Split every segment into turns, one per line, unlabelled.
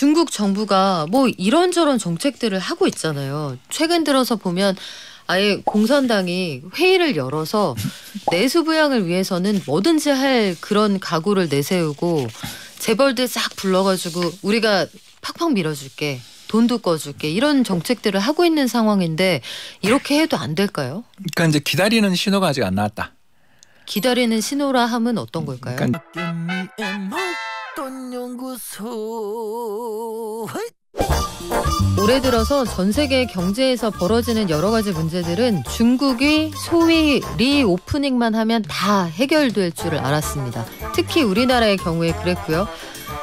중국 정부가 뭐 이런저런 정책들을 하고 있잖아요. 최근 들어서 보면 아예 공산당이 회의를 열어서 내수 부양을 위해서는 뭐든지 할 그런 각오를 내세우고 재벌들 싹 불러가지고 우리가 팍팍 밀어줄게. 돈도 꺼줄게. 이런 정책들을 하고 있는 상황인데 이렇게 해도 안 될까요?
그러니까 이제 기다리는 신호가 아직 안 나왔다.
기다리는 신호라 함은 어떤 걸까요?
그러니까
올해 들어서 전 세계 경제에서 벌어지는 여러 가지 문제들은 중국이 소위 리오프닝만 하면 다 해결될 줄을 알았습니다. 특히 우리나라의 경우에 그랬고요.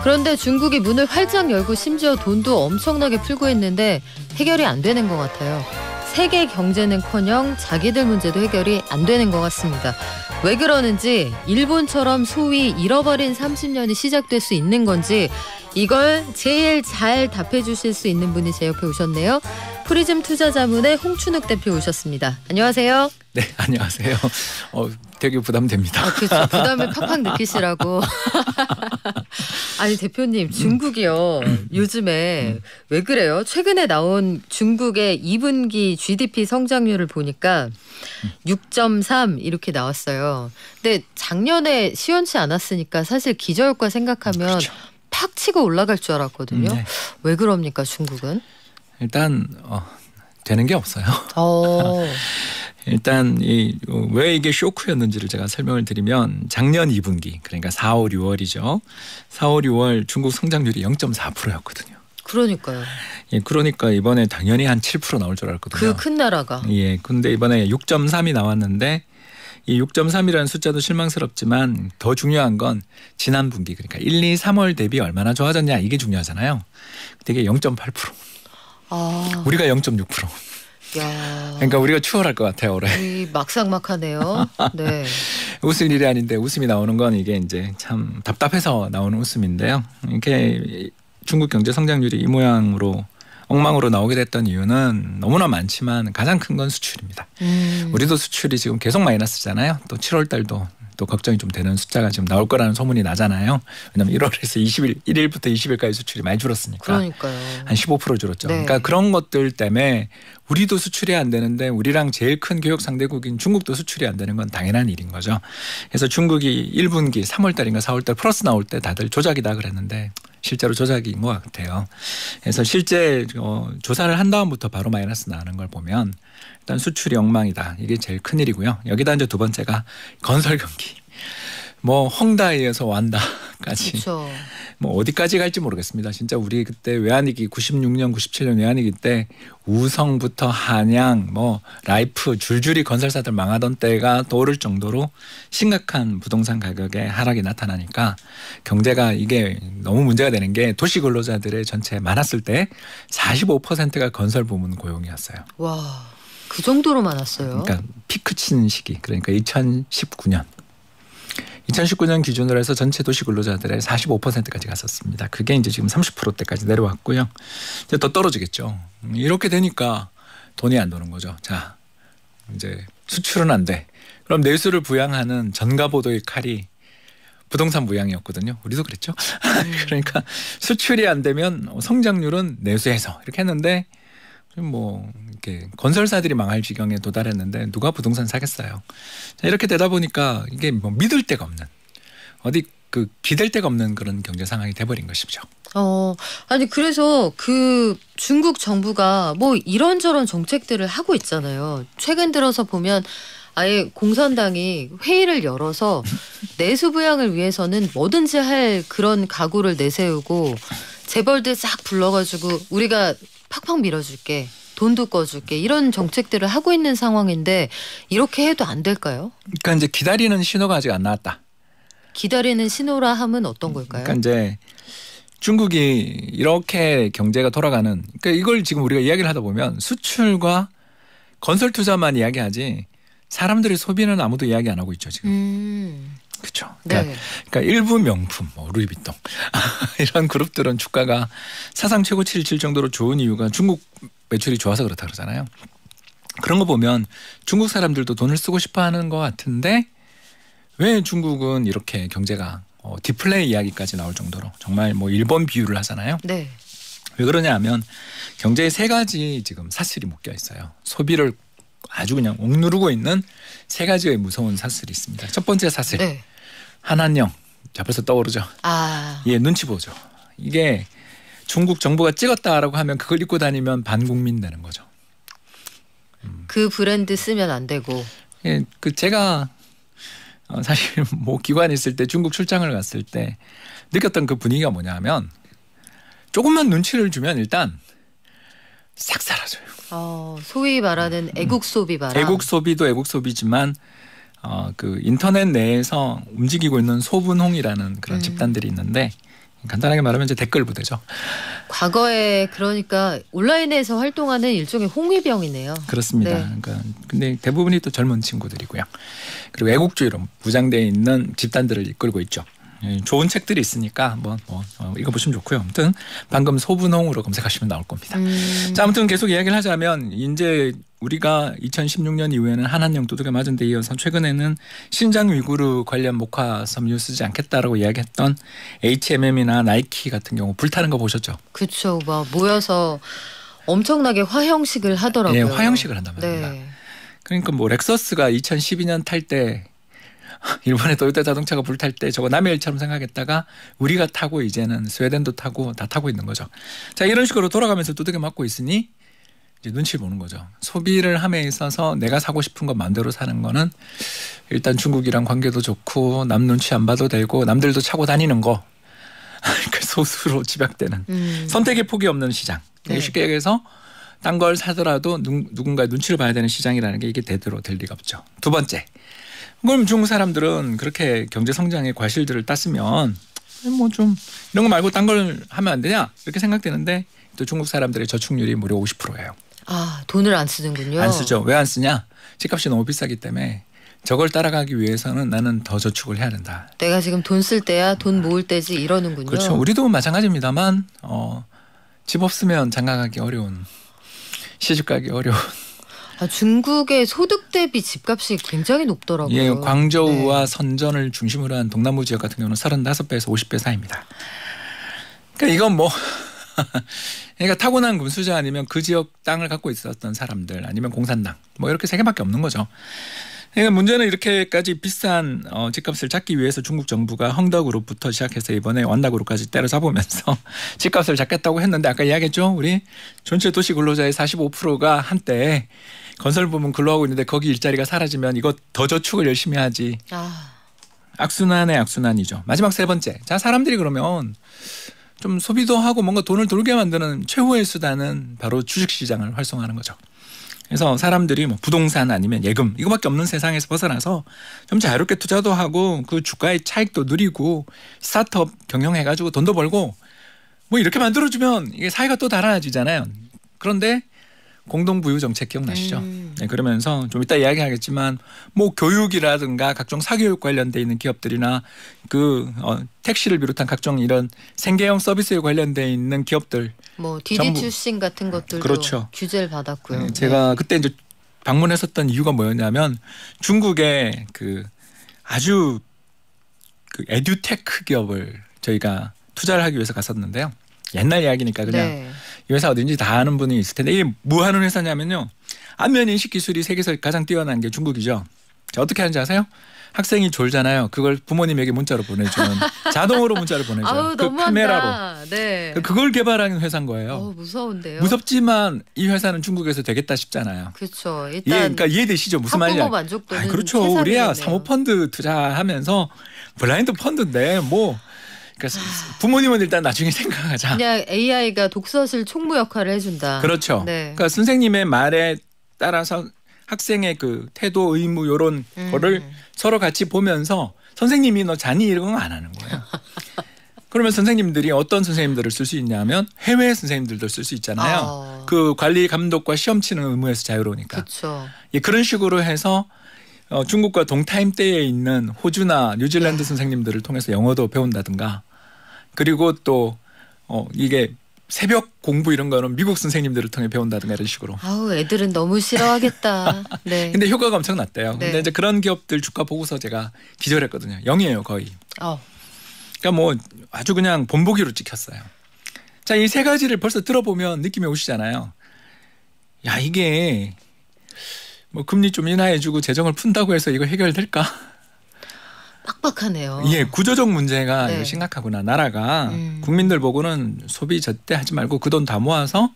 그런데 중국이 문을 활짝 열고 심지어 돈도 엄청나게 풀고 있는데 해결이 안 되는 것 같아요. 세계 경제는커녕 자기들 문제도 해결이 안 되는 것 같습니다. 왜 그러는지 일본처럼 소위 잃어버린 30년이 시작될 수 있는 건지 이걸 제일 잘 답해 주실 수 있는 분이 제 옆에 오셨네요. 프리즘 투자자문의 홍춘욱 대표 오셨습니다. 안녕하세요.
네, 안녕하세요. 되게 부담됩니다.
그렇죠. 부담을 팍팍 느끼시라고. 아니 대표님 중국이요. 요즘에 왜 그래요? 최근에 나온 중국의 2분기 GDP 성장률을 보니까 6.3 이렇게 나왔어요. 근데 작년에 시원치 않았으니까 사실 기저효과 생각하면
그렇죠.
팍 치고 올라갈 줄 알았거든요.
네.
왜 그럽니까 중국은?
일단 되는 게 없어요.
어.
일단 왜 이게 쇼크였는지를 제가 설명을 드리면 작년 2분기 그러니까 4, 5, 6월이죠. 4, 5, 6월 중국 성장률이 0.4%였거든요.
그러니까요.
예, 그러니까 이번에 당연히 한 7% 나올 줄 알았거든요.
그 큰 나라가.
예, 근데 이번에 6.3이 나왔는데 이 6.3이라는 숫자도 실망스럽지만 더 중요한 건 지난 분기 그러니까 1, 2, 3월 대비 얼마나 좋아졌냐 이게 중요하잖아요. 근데 이게 0.8%.
아.
우리가 0.6%.
야.
그러니까 우리가 추월할 것 같아요 올해.
막상막하네요. 네.
웃을 일이 아닌데 웃음이 나오는 건 이게 이제 참 답답해서 나오는 웃음인데요. 이렇게 중국 경제 성장률이 이 모양으로 엉망으로 나오게 됐던 이유는 너무나 많지만 가장 큰 건 수출입니다. 우리도 수출이 지금 계속 마이너스잖아요. 또 7월 달도 또 걱정이 좀 되는 숫자가 지금 나올 거라는 소문이 나잖아요. 왜냐하면 1월에서 1일부터 20일까지 수출이 많이 줄었으니까.
그러니까요.
한 15% 줄었죠.
네.
그러니까 그런 것들 때문에 우리도 수출이 안 되는데 우리랑 제일 큰 교역 상대국인 중국도 수출이 안 되는 건 당연한 일인 거죠. 그래서 중국이 1분기 3월 달인가 4월 달 플러스 나올 때 다들 조작이다 그랬는데 실제로 조작인 것 같아요. 그래서 실제 조사를 한 다음부터 바로 마이너스 나는 걸 보면 일단 수출이 엉망이다. 이게 제일 큰 일이고요. 여기다 이제 두 번째가 건설 경기. 뭐 헝다이에서 완다까지.
그렇죠.
뭐 어디까지 갈지 모르겠습니다. 진짜 우리 그때 외환위기 96년 97년 외환위기 때 우성부터 한양 뭐 라이프 줄줄이 건설사들 망하던 때가 떠오를 정도로 심각한 부동산 가격의 하락이 나타나니까 경제가 이게 너무 문제가 되는 게 도시 근로자들의 전체 많았을 때 45%가 건설 부문 고용이었어요.
와, 그 정도로 많았어요.
그러니까 피크 친 시기 그러니까 2019년 기준으로 해서 전체 도시 근로자들의 45%까지 갔었습니다. 그게 이제 지금 30%대까지 내려왔고요. 이제 더 떨어지겠죠. 이렇게 되니까 돈이 안 도는 거죠. 자, 이제 수출은 안 돼. 그럼 내수를 부양하는 전가보도의 칼이 부동산 부양이었거든요. 우리도 그랬죠. 그러니까 수출이 안 되면 성장률은 내수해서 이렇게 했는데 뭐 이렇게 건설사들이 망할 지경에 도달했는데 누가 부동산 사겠어요. 자, 이렇게 되다 보니까 이게 뭐 믿을 데가 없는 어디 기댈 데가 없는 그런 경제 상황이 돼버린 것이죠.
아니 그래서 그 중국 정부가 뭐 이런저런 정책들을 하고 있잖아요. 최근 들어서 보면 아예 공산당이 회의를 열어서 내수 부양을 위해서는 뭐든지 할 그런 각오를 내세우고 재벌들 싹 불러가지고 우리가 팍팍 밀어줄게. 돈도 꺼줄게. 이런 정책들을 하고 있는 상황인데 이렇게 해도 안 될까요?
그러니까 이제 기다리는 신호가 아직 안 나왔다.
기다리는 신호라 함은 어떤 걸까요?
그러니까 이제 중국이 이렇게 경제가 돌아가는 그러니까 이걸 지금 우리가 이야기를 하다 보면 수출과 건설 투자만 이야기하지 사람들의 소비는 아무도 이야기 안 하고 있죠 지금. 그렇죠. 그러니까,
네.
그러니까 일부 명품, 뭐 루이비통 이런 그룹들은 주가가 사상 최고치를 칠 정도로 좋은 이유가 중국 매출이 좋아서 그렇다 그러잖아요. 그런 거 보면 중국 사람들도 돈을 쓰고 싶어하는 것 같은데 왜 중국은 이렇게 경제가 디플레이 이야기까지 나올 정도로 정말 뭐 일본 비유를 하잖아요.
네.
왜 그러냐 하면 경제에 세 가지 지금 사슬이 묶여 있어요. 소비를 아주 그냥 옥누르고 있는 세 가지의 무서운 사슬이 있습니다. 첫 번째 사슬.
네.
한한령. 자, 벌써 떠오르죠. 예, 눈치 보죠. 이게 중국 정부가 찍었다라고 하면 그걸 입고 다니면 반국민 되는 거죠.
그 브랜드 쓰면 안 되고.
예, 그 제가 사실 뭐 기관에 있을 때 중국 출장을 갔을 때 느꼈던 그 분위기가 뭐냐면 조금만 눈치를 주면 일단 싹 사라져요.
소위 말하는 애국 소비 바람.
애국 소비도 애국 소비지만 그 인터넷 내에서 움직이고 있는 소분홍이라는 그런 집단들이 있는데 간단하게 말하면 이제 댓글 부대죠.
과거에 그러니까 온라인에서 활동하는 일종의 홍위병이네요.
그렇습니다.
네.
그러니까 근데 대부분이 또 젊은 친구들이고요. 그리고 애국주의로 무장되어 있는 집단들을 이끌고 있죠. 좋은 책들이 있으니까 한번 읽어보시면 좋고요. 아무튼 방금 소분홍으로 검색하시면 나올 겁니다. 자, 아무튼 계속 이야기를 하자면 이제 우리가 2016년 이후에는 한한령 두들겨 맞은 데 이어서 최근에는 신장 위구르 관련 목화 섬유 쓰지 않겠다라고 이야기했던 H&M이나 나이키 같은 경우 불타는 거 보셨죠?
그렇죠. 막 모여서 엄청나게 화형식을 하더라고요.
네, 화형식을 한단 말입니다.
네.
그러니까 뭐 렉서스가 2012년 탈 때 일본의 도요타 자동차가 불탈 때 저거 남의 일처럼 생각했다가 우리가 타고 이제는 스웨덴도 타고 다 타고 있는 거죠. 자, 이런 식으로 돌아가면서 두들겨 맞고 있으니 이제 눈치 보는 거죠. 소비를 함에 있어서 내가 사고 싶은 거 마음대로 사는 거는 일단 중국이랑 관계도 좋고 남 눈치 안 봐도 되고 남들도 차고 다니는 거 그 소수로 집약되는 선택의 폭이 없는 시장.
네.
쉽게 얘기해서 딴 걸 사더라도 누군가의 눈치를 봐야 되는 시장이라는 게 이게 대대로 될 리가 없죠. 두 번째. 그럼 중국 사람들은 그렇게 경제 성장의 과실들을 땄으면 뭐 좀 이런 거 말고 딴 걸 하면 안 되냐 이렇게 생각되는데 또 중국 사람들의 저축률이 무려 50%예요.
돈을 안 쓰는군요.
안 쓰죠. 왜 안 쓰냐? 집값이 너무 비싸기 때문에 저걸 따라가기 위해서는 나는 더 저축을 해야 된다.
내가 지금 돈 쓸 때야 돈 모을 때지 이러는군요.
그렇죠. 우리도 마찬가지입니다만 집 없으면 장가가기 어려운, 시집가기 어려운.
중국의 소득 대비 집값이 굉장히 높더라고요.
예, 광저우와
네.
선전을 중심으로 한 동남부 지역 같은 경우는 35배에서 50배 사이입니다. 그러니까 이건 뭐 그러니까 타고난 금수저 아니면 그 지역 땅을 갖고 있었던 사람들 아니면 공산당 뭐 이렇게 세 개밖에 없는 거죠. 그러니까 문제는 이렇게까지 비싼 집값을 잡기 위해서 중국 정부가 헝다그룹부터 시작해서 이번에 완다그룹까지 때려잡으면서 집값을 잡겠다고 했는데 아까 이야기했죠. 우리 전체 도시 근로자의 45%가 한때 건설 부문 근로하고 있는데 거기 일자리가 사라지면 이거 더 저축을 열심히 하지. 악순환의 악순환이죠. 마지막 세 번째. 자, 사람들이 그러면 좀 소비도 하고 뭔가 돈을 돌게 만드는 최후의 수단은 바로 주식시장을 활성화하는 거죠. 그래서 사람들이 뭐 부동산 아니면 예금 이거밖에 없는 세상에서 벗어나서 좀 자유롭게 투자도 하고 그 주가의 차익도 누리고 스타트업 경영해가지고 돈도 벌고 뭐 이렇게 만들어주면 이게 사회가 또 달라지잖아요. 그런데 공동부유 정책 기억나시죠? 네, 그러면서 좀 이따 이야기하겠지만 뭐 교육이라든가 각종 사교육 관련돼 있는 기업들이나 그 택시를 비롯한 각종 이런 생계형 서비스에 관련돼 있는 기업들
뭐 디디 출신 같은 것들도
그렇죠.
규제를 받았고요.
네, 제가 그때 이제 방문했었던 이유가 뭐였냐면 중국의 그 아주 그 에듀테크 기업을 저희가 투자를 하기 위해서 갔었는데요. 옛날 이야기니까 그냥
네.
이 회사 어딘지 다 아는 분이 있을 텐데 이게 뭐 하는 회사냐면요. 안면 인식 기술이 세계에서 가장 뛰어난 게 중국이죠. 자, 어떻게 하는지 아세요? 학생이 졸잖아요. 그걸 부모님에게 문자로 보내주는 자동으로 문자를 보내줘요. 그
너무한다.
카메라로.
네.
그걸 개발하는 회사인 거예요.
무서운데요.
무섭지만 이 회사는 중국에서 되겠다 싶잖아요.
그렇죠. 일단
그러니까 이해되시죠? 무슨 말이냐?
학부모 만족도는
그렇죠. 우리야 사모펀드 투자하면서 블라인드 펀드인데 뭐 그러니까 부모님은 일단 나중에 생각하자.
그냥 AI가 독서실 총무 역할을 해준다.
그렇죠.
네.
그러니까 선생님의 말에 따라서 학생의 그 태도, 의무 이런 거를 서로 같이 보면서 선생님이 너 자니 이런 건 안 하는 거예요. 그러면 선생님들이 어떤 선생님들을 쓸 수 있냐면 해외 선생님들도 쓸 수 있잖아요. 그 관리 감독과 시험 치는 의무에서 자유로우니까.
그렇죠.
예, 그런 식으로 해서 중국과 동타임대에 있는 호주나 뉴질랜드 선생님들을 통해서 영어도 배운다든가 그리고 또 이게 새벽 공부 이런 거는 미국 선생님들을 통해 배운다든가 이런 식으로.
애들은 너무 싫어하겠다. 네.
근데 효과가 엄청 났대요.
네.
근데 이제 그런 기업들 주가 보고서 제가 기절했거든요. 0이에요 거의. 그러니까 뭐 아주 그냥 본보기로 찍혔어요. 자, 이 세 가지를 벌써 들어보면 느낌이 오시잖아요. 야, 이게 뭐 금리 좀 인하해주고 재정을 푼다고 해서 이거 해결될까?
빡빡하네요.
예, 구조적 문제가
네.
이거 심각하구나. 나라가 국민들 보고는 소비 절대하지 말고 그 돈 다 모아서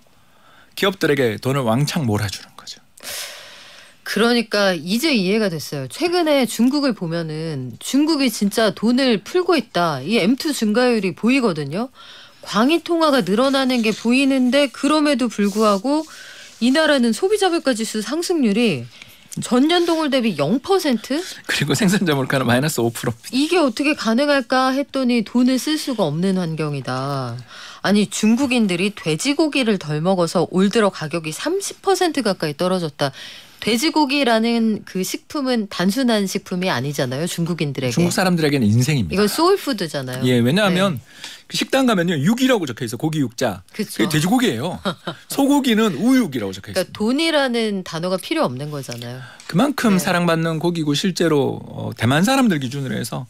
기업들에게 돈을 왕창 몰아주는 거죠.
그러니까 이제 이해가 됐어요. 최근에 중국을 보면은 중국이 진짜 돈을 풀고 있다. 이 M2 증가율이 보이거든요. 광의 통화가 늘어나는 게 보이는데 그럼에도 불구하고 이 나라는 소비자 물가지수 상승률이 전년 동월 대비 0%?
그리고 생산자 물가는 마이너스 5%.
이게 어떻게 가능할까 했더니 돈을 쓸 수가 없는 환경이다. 아니 중국인들이 돼지고기를 덜 먹어서 올 들어 가격이 30% 가까이 떨어졌다. 돼지고기라는 그 식품은 단순한 식품이 아니잖아요. 중국인들에게.
중국 사람들에게는 인생입니다.
이건 소울푸드잖아요.
예, 왜냐하면
네.
그 식당 가면요 육이라고 적혀 있어. 고기 육자.
그쵸.
그게 돼지고기예요. 소고기는 우육이라고 적혀 있어요.
그러니까 돈이라는 단어가 필요 없는 거잖아요.
그만큼
네.
사랑받는 고기고 실제로 대만 사람들 기준으로 해서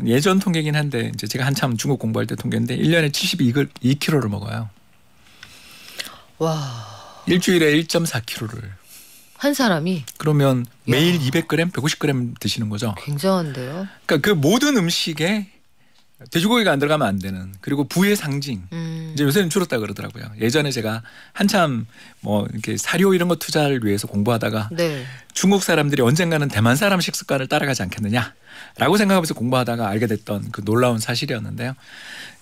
예전 통계긴 한데 이제 제가 한참 중국 공부할 때 통계인데 1년에 72kg를 먹어요.
와.
일주일에 1.4kg를.
한 사람이
그러면 매일 200g, 150g 드시는 거죠.
굉장한데요.
그러니까 그 모든 음식에 돼지고기가 안 들어가면 안 되는 그리고 부의 상징. 이제 요새는 줄었다 그러더라고요. 예전에 제가 한참 뭐 이렇게 사료 이런 거 투자를 위해서 공부하다가
네.
중국 사람들이 언젠가는 대만 사람 식습관을 따라가지 않겠느냐라고 생각하면서 공부하다가 알게 됐던 그 놀라운 사실이었는데요.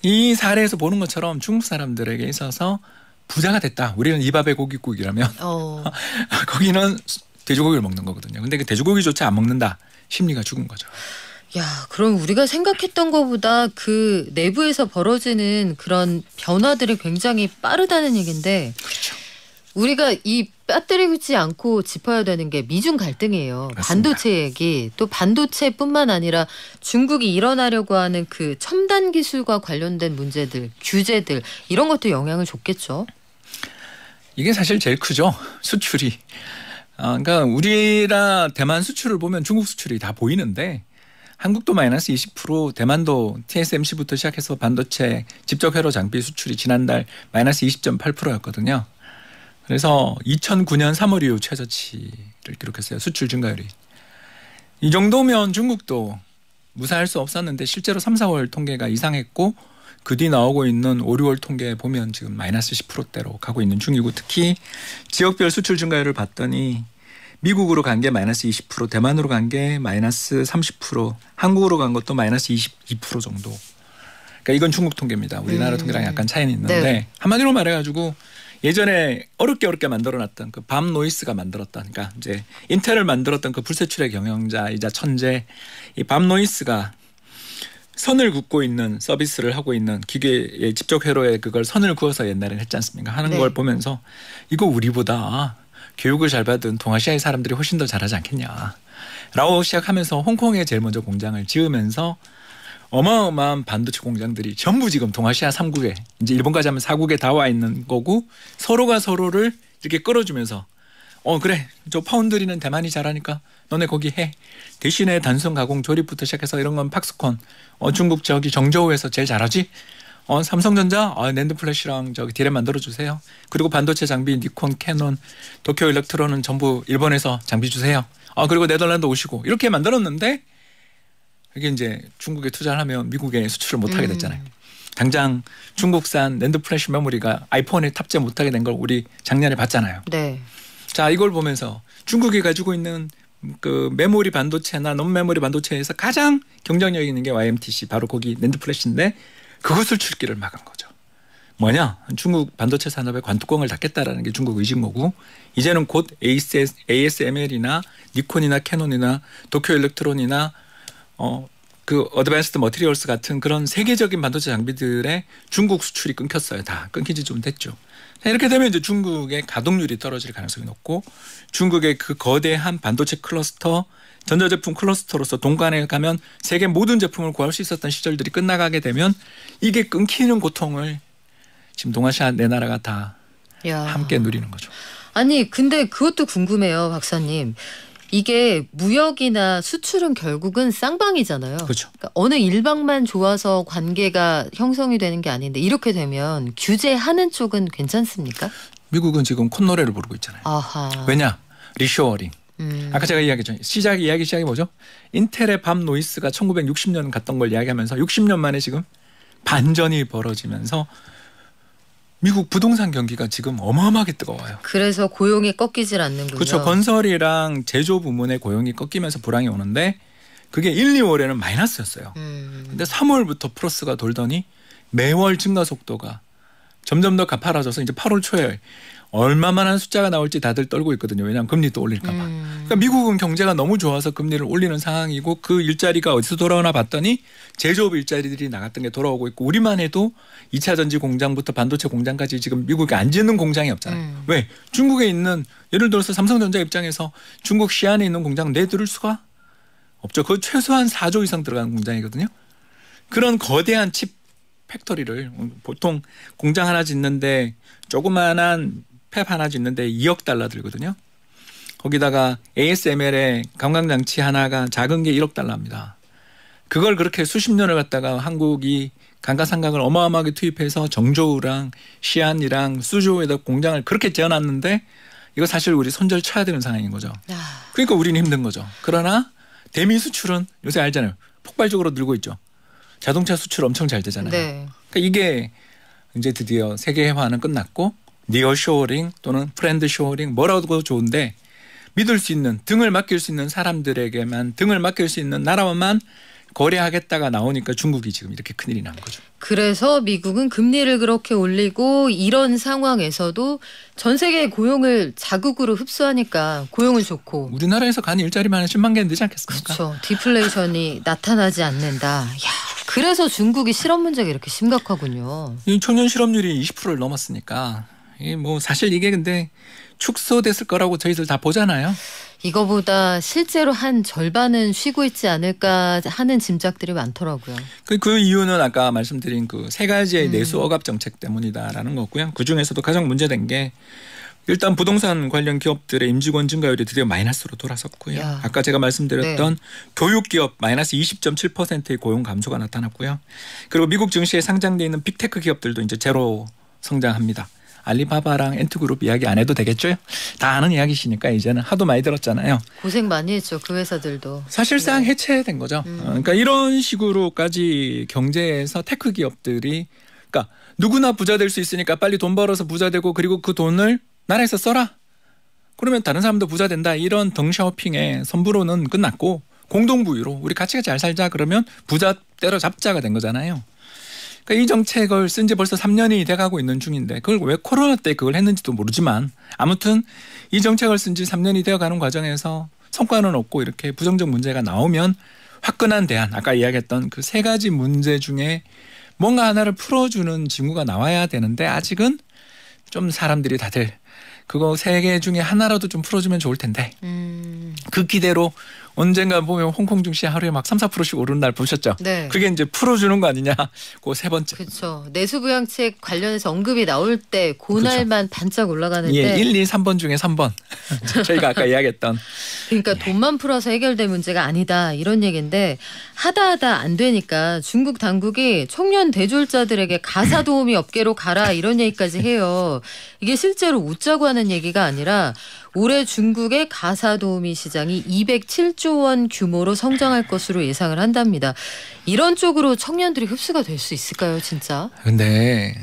이 사례에서 보는 것처럼 중국 사람들에게 있어서 부자가 됐다. 우리는 이 밥에 고깃국이라면 거기는 돼지고기를 먹는 거거든요. 근데 그 돼지고기조차 안 먹는다. 심리가 죽은 거죠.
야, 그럼 우리가 생각했던 것보다 그 내부에서 벌어지는 그런 변화들이 굉장히 빠르다는 얘기인데
그렇죠.
우리가 이 빠뜨리지 않고 짚어야 되는 게 미중 갈등이에요.
맞습니다.
반도체 얘기. 또 반도체뿐만 아니라 중국이 일어나려고 하는 그 첨단 기술과 관련된 문제들, 규제들 이런 것도 영향을 줬겠죠.
이게 사실 제일 크죠. 수출이. 그러니까 우리랑 대만 수출을 보면 중국 수출이 다 보이는데 한국도 마이너스 20%, 대만도 TSMC부터 시작해서 반도체 집적 회로 장비 수출이 지난달 마이너스 20.8%였거든요. 그래서 2009년 3월 이후 최저치를 기록했어요. 수출 증가율이. 이 정도면 중국도 무사할 수 없었는데 실제로 3, 4월 통계가 이상했고 그 뒤 나오고 있는 5, 6월 통계 보면 지금 마이너스 10%대로 가고 있는 중이고 특히 지역별 수출 증가율을 봤더니 미국으로 간 게 마이너스 20%, 대만으로 간 게 마이너스 30%, 한국으로 간 것도 마이너스 22% 정도. 그러니까 이건 중국 통계입니다. 우리나라 통계랑 약간 차이는 있는데
네.
한마디로 말해가지고 예전에 어렵게 만들어놨던 그 밤 노이스가 만들었던 그러니까 이제 인텔을 만들었던 그 불세출의 경영자이자 천재 이 밤 노이스가 선을 긋고 있는 서비스를 하고 있는 기계의 집적 회로에 그걸 선을 그어서 옛날에는 했지 않습니까? 하는
네.
걸 보면서 이거 우리보다 교육을 잘 받은 동아시아의 사람들이 훨씬 더 잘하지 않겠냐. 라고 시작하면서 홍콩에 제일 먼저 공장을 지으면서 어마어마한 반도체 공장들이 전부 지금 동아시아 3국에 이제 일본까지 하면 4국에 다 와 있는 거고 서로가 서로를 이렇게 끌어주면서 그래 저 파운드리는 대만이 잘하니까 너네 거기 해. 대신에 단순 가공 조립부터 시작해서 이런 건 팍스콘 중국 저기 정저우에서 제일 잘하지. 삼성전자 낸드 플래시랑 저기 디램 만들어주세요. 그리고 반도체 장비 니콘, 캐논, 도쿄 일렉트론은 전부 일본에서 장비 주세요. 그리고 네덜란드 오시고 이렇게 만들었는데 이게 이제 중국에 투자를 하면 미국에 수출을 못하게 됐잖아요. 당장 중국산 낸드 플래시 메모리가 아이폰에 탑재 못하게 된 걸 우리 작년에 봤잖아요.
네.
자 이걸 보면서 중국이 가지고 있는 그 메모리 반도체나 논메모리 반도체에서 가장 경쟁력 있는 게 YMTC 바로 거기 낸드 플래시인데 그것을 출기를 막은 거죠. 뭐냐? 중국 반도체 산업의 관뚜껑을 닫겠다라는 게 중국 의지인 거고 이제는 곧 ASML이나 니콘이나 캐논이나 도쿄 일렉트론이나 그 어드밴스드 머티리얼스 같은 그런 세계적인 반도체 장비들의 중국 수출이 끊겼어요. 다 끊긴 지 좀 됐죠. 이렇게 되면 이제 중국의 가동률이 떨어질 가능성이 높고 중국의 그 거대한 반도체 클러스터 전자제품 클러스터로서 동간에 가면 세계 모든 제품을 구할 수 있었던 시절들이 끝나가게 되면 이게 끊기는 고통을 지금 동아시아 네 나라가 다 함께 누리는 거죠.
아니 근데 그것도 궁금해요, 박사님. 이게 무역이나 수출은 결국은 쌍방이잖아요.
그렇죠.
그러니까 어느 일방만 좋아서 관계가 형성이 되는 게 아닌데 이렇게 되면 규제하는 쪽은 괜찮습니까?
미국은 지금 콧노래를 부르고 있잖아요.
아하.
왜냐? 리쇼어링. 아까 제가 이야기했죠. 이야기 시작이 뭐죠? 인텔의 밤 노이스가 1960년 갔던 걸 이야기하면서 60년 만에 지금 반전이 벌어지면서 미국 부동산 경기가 지금 어마어마하게 뜨거워요.
그래서 고용이 꺾이질 않는군요.
그렇죠. 건설이랑 제조 부문의 고용이 꺾이면서 불황이 오는데 그게 1, 2월에는 마이너스였어요. 근데 3월부터 플러스가 돌더니 매월 증가 속도가 점점 더 가파라져서 이제 8월 초에 얼마만한 숫자가 나올지 다들 떨고 있거든요. 왜냐하면 금리도 올릴까 봐. 그러니까 미국은 경제가 너무 좋아서 금리를 올리는 상황이고 그 일자리가 어디서 돌아오나 봤더니 제조업 일자리들이 나갔던 게 돌아오고 있고 우리만 해도 2차 전지 공장부터 반도체 공장까지 지금 미국에 안 짓는 공장이 없잖아요. 왜? 중국에 있는 예를 들어서 삼성전자 입장에서 중국 시안에 있는 공장 내두를 수가 없죠. 그 최소한 4조 이상 들어가는 공장이거든요. 그런 거대한 칩 팩토리를 보통 공장 하나 짓는데 조그만한 팹 하나 짓는데 2억 달러 들거든요. 거기다가 ASML의 감광장치 하나가 작은 게 1억 달러입니다. 그걸 그렇게 수십 년을 갖다가 한국이 감가상각을 어마어마하게 투입해서 정조우랑 시안이랑 수조에다 공장을 그렇게 지어놨는데 이거 사실 우리 손절 쳐야 되는 상황인 거죠. 그러니까 우리는 힘든 거죠. 그러나 대미 수출은 요새 알잖아요. 폭발적으로 늘고 있죠. 자동차 수출 엄청 잘 되잖아요.
네.
그러니까 이게 이제 드디어 세계화는 끝났고 니어쇼어링 또는 프렌드쇼어링 뭐라도 좋은데 믿을 수 있는 등을 맡길 수 있는 사람들에게만 등을 맡길 수 있는 나라만 거래하겠다가 나오니까 중국이 지금 이렇게 큰일이 난 거죠.
그래서 미국은 금리를 그렇게 올리고 이런 상황에서도 전 세계의 고용을 자국으로 흡수하니까 고용은 좋고
우리나라에서 간 일자리만 한 10만 개는 되지 않겠습니까?
그렇죠. 디플레이션이 나타나지 않는다. 야, 그래서 중국이 실업 문제가 이렇게 심각하군요.
이 청년 실업률이 20%를 넘었으니까 뭐 사실 이게 근데 축소됐을 거라고 저희들 다 보잖아요.
이거보다 실제로 한 절반은 쉬고 있지 않을까 하는 짐작들이 많더라고요.
그 이유는 아까 말씀드린 그 세 가지의 내수 억압 정책 때문이다라는 거고요. 그중에서도 가장 문제된 게 일단 부동산 관련 기업들의 임직원 증가율이 드디어 마이너스로 돌아섰고요.
야.
아까 제가 말씀드렸던
네.
교육기업 마이너스 20.7%의 고용 감소가 나타났고요. 그리고 미국 증시에 상장돼 있는 빅테크 기업들도 이제 제로 성장합니다. 알리바바랑 엔트그룹 이야기 안 해도 되겠죠? 다 아는 이야기시니까 이제는 하도 많이 들었잖아요.
고생 많이 했죠. 그 회사들도.
사실상 해체된 거죠. 그러니까 이런 식으로까지 경제에서 테크 기업들이 그러니까 누구나 부자 될 수 있으니까 빨리 돈 벌어서 부자 되고 그리고 그 돈을 나라에서 써라. 그러면 다른 사람도 부자 된다. 이런 덩샤오핑의 선부로는 끝났고 공동부유로 우리 같이 잘 살자 그러면 부자 때려잡자가 된 거잖아요. 그러니까 이 정책을 쓴 지 벌써 3년이 돼가고 있는 중인데 그걸 왜 코로나 때 그걸 했는지도 모르지만 아무튼 이 정책을 쓴 지 3년이 되어가는 과정에서 성과는 없고 이렇게 부정적 문제가 나오면 화끈한 대안 아까 이야기했던 그 세 가지 문제 중에 뭔가 하나를 풀어주는 징후가 나와야 되는데 아직은 좀 사람들이 다들 그거 세 개 중에 하나라도 좀 풀어주면 좋을 텐데 그 기대로 언젠가 보면 홍콩 증시 하루에 막 3, 4%씩 오르는 날 보셨죠?
네.
그게 이제 풀어주는 거 아니냐. 그 세 번째.
그렇죠. 내수부양책 관련해서 언급이 나올 때 그날만 반짝 올라가는데.
예, 1, 2, 3번 중에 3번. 저희가 아까 이야기했던.
그러니까 돈만 풀어서 해결될 문제가 아니다 이런 얘기인데 하다 안 되니까 중국 당국이 청년 대졸자들에게 가사 도우미 업계로 가라 이런 얘기까지 해요. 이게 실제로 웃자고 하는 얘기가 아니라 올해 중국의 가사 도우미 시장이 207조 원 규모로 성장할 것으로 예상을 한답니다. 이런 쪽으로 청년들이 흡수가 될 수 있을까요, 진짜?
근데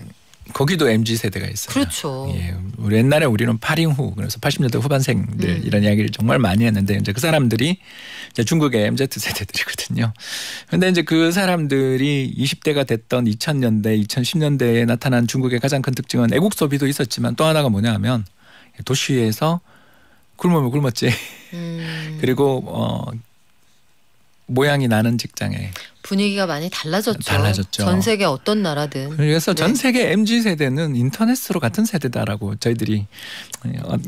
거기도 MZ세대가 있어요.
그렇죠.
예, 우리 옛날에 우리는 8인 그래서 80년대 후반생들 이런 이야기를 정말 많이 했는데 이제 그 사람들이 이제 중국의 MZ세대들이거든요. 그런데 이제 그 사람들이 20대가 됐던 2000년대, 2010년대에 나타난 중국의 가장 큰 특징은 애국 소비도 있었지만 또 하나가 뭐냐 하면 도시에서 굶으면 굶었지. 그리고 모양이 나는 직장에
분위기가 많이 달라졌죠. 전 세계 어떤 나라든.
그래서 전 세계 MZ세대는 인터넷으로 같은 세대다라고 저희들이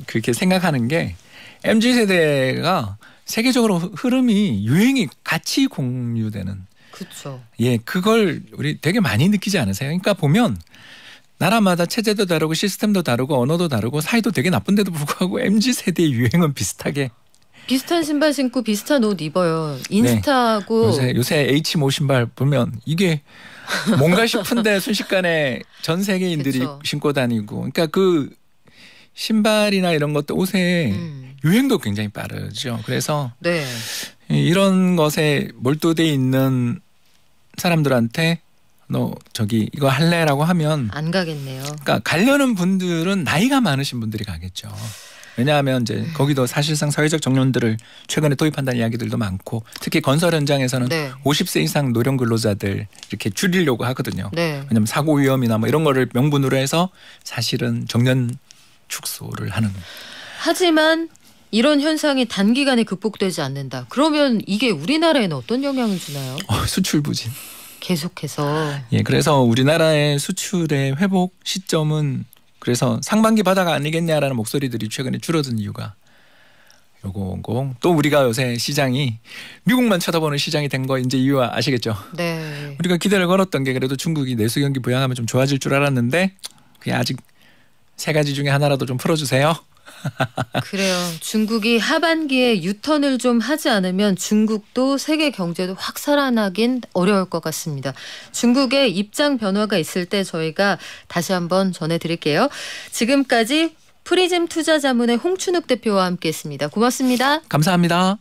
그렇게 생각하는 게 MZ세대가 세계적으로 흐름이 유행이 같이 공유되는.
그렇죠.
예, 그걸 우리 되게 많이 느끼지 않으세요? 그러니까 보면 나라마다 체제도 다르고 시스템도 다르고 언어도 다르고 사이도 되게 나쁜데도 불구하고 MZ세대의 유행은 비슷하게
비슷한 신발 신고 비슷한 옷 입어요. 인스타하고
요새 H5 신발 보면 이게 뭔가 싶은데 순식간에 전 세계인들이
그쵸.
신고 다니고, 그러니까 그 신발이나 이런 것도 옷의 유행도 굉장히 빠르죠. 그래서
네.
이런 것에 몰두돼 있는 사람들한테 너 저기 이거 할래라고 하면
안 가겠네요.
그러니까 가려는 분들은 나이가 많으신 분들이 가겠죠. 왜냐하면 이제 거기도 사실상 사회적 정년들을 최근에 도입한다는 이야기들도 많고, 특히 건설 현장에서는
네.
50세 이상 노령 근로자들 이렇게 줄이려고 하거든요.
네.
왜냐하면 사고 위험이나 뭐 이런 거를 명분으로 해서 사실은 정년 축소를 하는.
하지만 이런 현상이 단기간에 극복되지 않는다. 그러면 이게 우리나라에는 어떤 영향을 주나요?
수출 부진.
계속해서.
예, 그래서 우리나라의 수출의 회복 시점은 그래서 상반기 바닥 아니겠냐라는 목소리들이 최근에 줄어든 이유가 요거고, 또 우리가 요새 시장이 미국만 쳐다보는 시장이 된 거 이제 이유 아시겠죠?
네.
우리가 기대를 걸었던 게 그래도 중국이 내수 경기 부양하면 좀 좋아질 줄 알았는데 그게 아직 세 가지 중에 하나라도 좀 풀어주세요.
그래요. 중국이 하반기에 유턴을 좀 하지 않으면 중국도 세계 경제도 확 살아나긴 어려울 것 같습니다. 중국의 입장 변화가 있을 때 저희가 다시 한번 전해드릴게요. 지금까지 프리즘 투자자문의 홍춘욱 대표와 함께했습니다. 고맙습니다.
감사합니다.